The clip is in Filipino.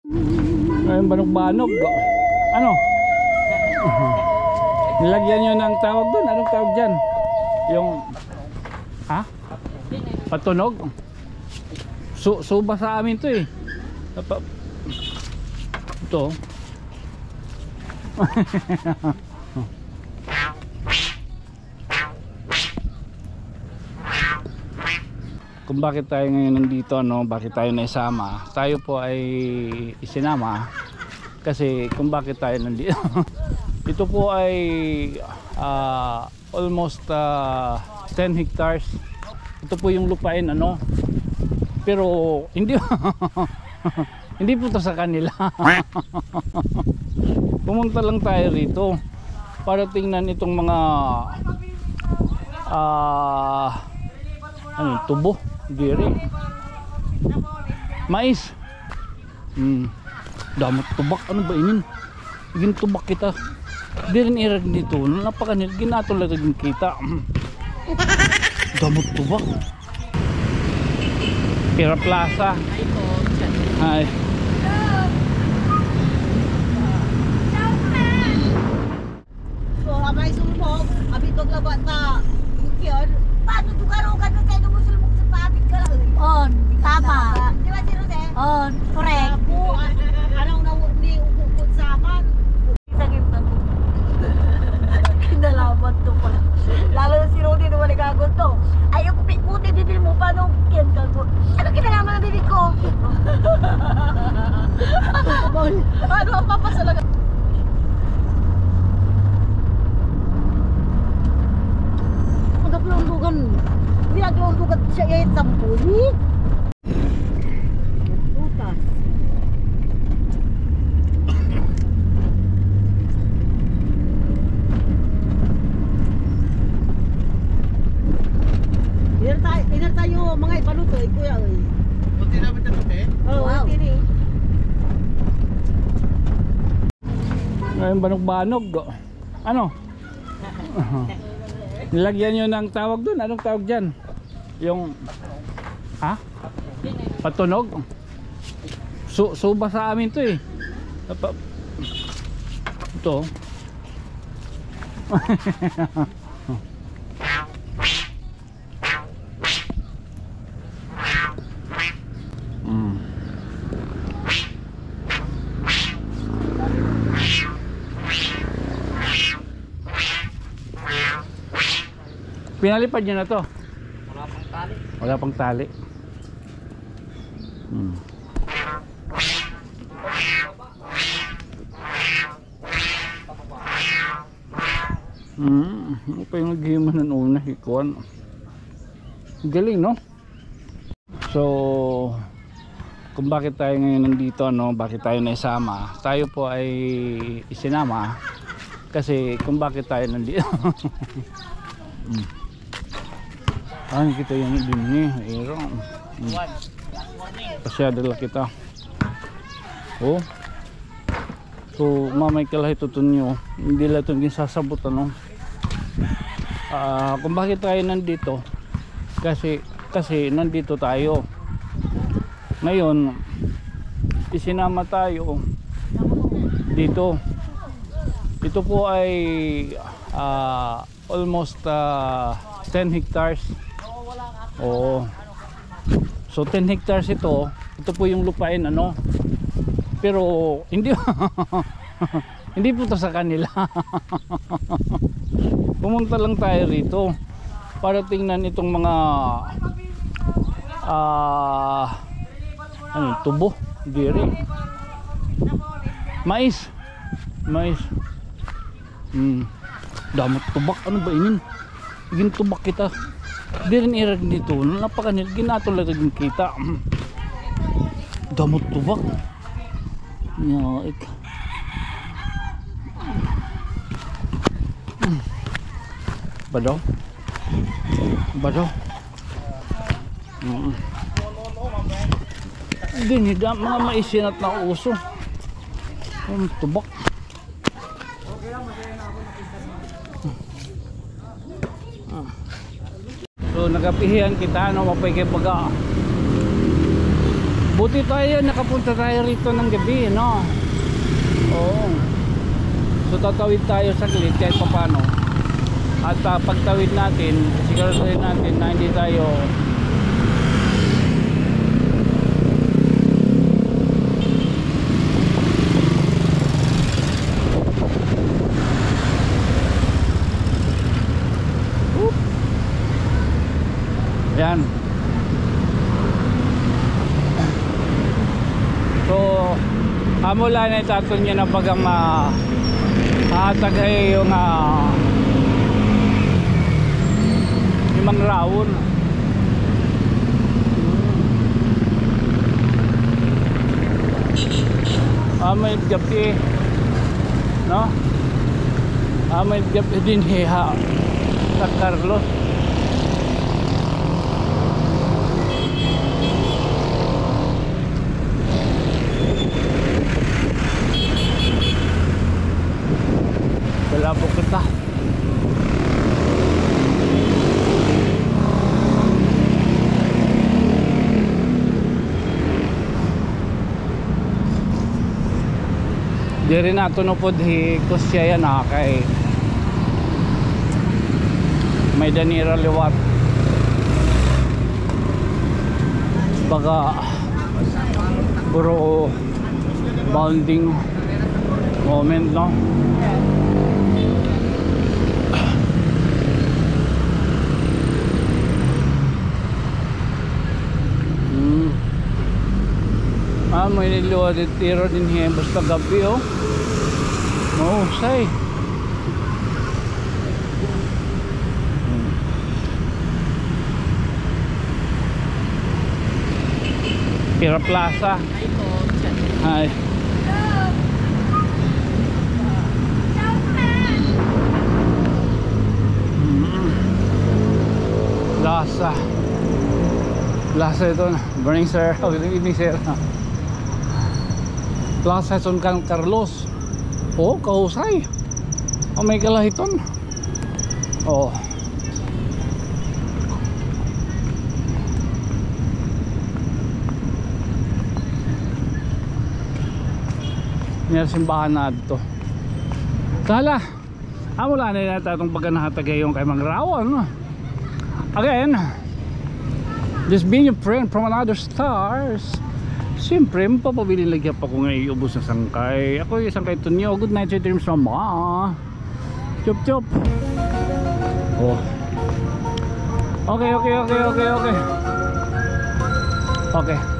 Ayun, banog-banog. Ano? Nilagyan nyo ng tawag doon. Anong tawag dyan? Yung... Ha? Patunog? Suba sa amin to eh. Ito. Kung bakit tayo ngayon nandito, no? Bakit tayo naisama? Tayo po ay isinama kasi kung bakit tayo nandito. Ito po ay almost 10 hectares. Ito po yung lupain, ano? Pero hindi hindi po to sa kanila. Pumunta lang tayo rito para tingnan itong mga ano, tubo, diri, mais, damot tubak. Ano ba inin? Igin tubak kita. Dirin irag dito. Napakanil, ginatol lang kita. Damot tubak. Pira Plaza. Hi. So, amay sulmog, abitog labat na bukyan. Paano tugarugan na tayo musulmog sa pabig ka lang? On, tama. Di ba, Sino de? On, correct. Anong ni ukukod sa aman? Isagin na to. Kinalaman to pala. Lalo na si Rodi na maligagod to. Ayaw ko pikuti, bibili mo pa nung kiyan ka. Ano kinalaman ng bibig ko? Ano ang papasalaga? Magkaplongdugan. Pinagplongdugan siya yung tampuli. Lutas. Dinar tayo mga ipaluto eh, kuya. Buti namin na ito eh. Oo, wow. Tini. Ayun, banog-banog. Ano? Nilagyan nyo ng tawag doon. Anong tawag dyan? Yung... Ha? Patunog? Suba sa amin to eh. Ito. Pinalipad nyo na to? Wala pang tali. Wala pang tali. Ano pa yung naghihiman ng una? Hikuan. Galing, no? So, kung bakit tayo ngayon nandito, no? Bakit tayo naisama? Tayo po ay isinama kasi kung bakit tayo nandito. Kita yung dini, ero. Pasyadala kita. Oh. So, mamay kalahi tutun nyo. Hindi lang itong sasabot, ano. Kung bakit tayo nandito, kasi nandito tayo. Ngayon, isinama tayo dito. Ito po ay almost 10 hectares. Oo. So 10 hectares ito po yung lupain, ano. Pero hindi hindi po to sa kanila. Pumunta lang tayo rito para tingnan itong mga ano, tubo, diri, mais. Damot tubak. Ano ba inin? Igin tubak kita. Dirin irag dito. Napakanil, ginatol lang kita. Damot tubak. Yaik. Badaw. Hindi, mga maisinat na uso. Tubak. So nagapihian kita, no, mapay kay baga. Buti tayo, nakapunta tayo rito ng gabi, no? Oo. So tatawid tayo saglit kahit papano. At pagtawid natin, siguraduhin natin na hindi tayo yan. So mula na itatun niya na bagang mahatagay yung limang raon. May gabi, no? May gabi din hiha sa Carlos. Labo kita. Di rin nato nupod kusya yan kay may danira liwat. Baga puro bounding moment, no? May niluwad tiro din hiya basta gabi, oh. Say Pira Plaza. Hi. Plaza ito. Morning, sir. Good evening, sir. Plaza San Carlos. Oh, kahusay. May kalahiton. Oh. Yan simbahan na dito. Kala. Wala na yata itong pagkanahatagay yung kay Mangrawan. Again, this being a friend from another stars. Siyempre, mapapabilin lagi pa ko ngayon iubos na sangkay. Ako yung sangkay to niyo. Good night, sweet dreams, mama. Chup chup. Oh. Okay.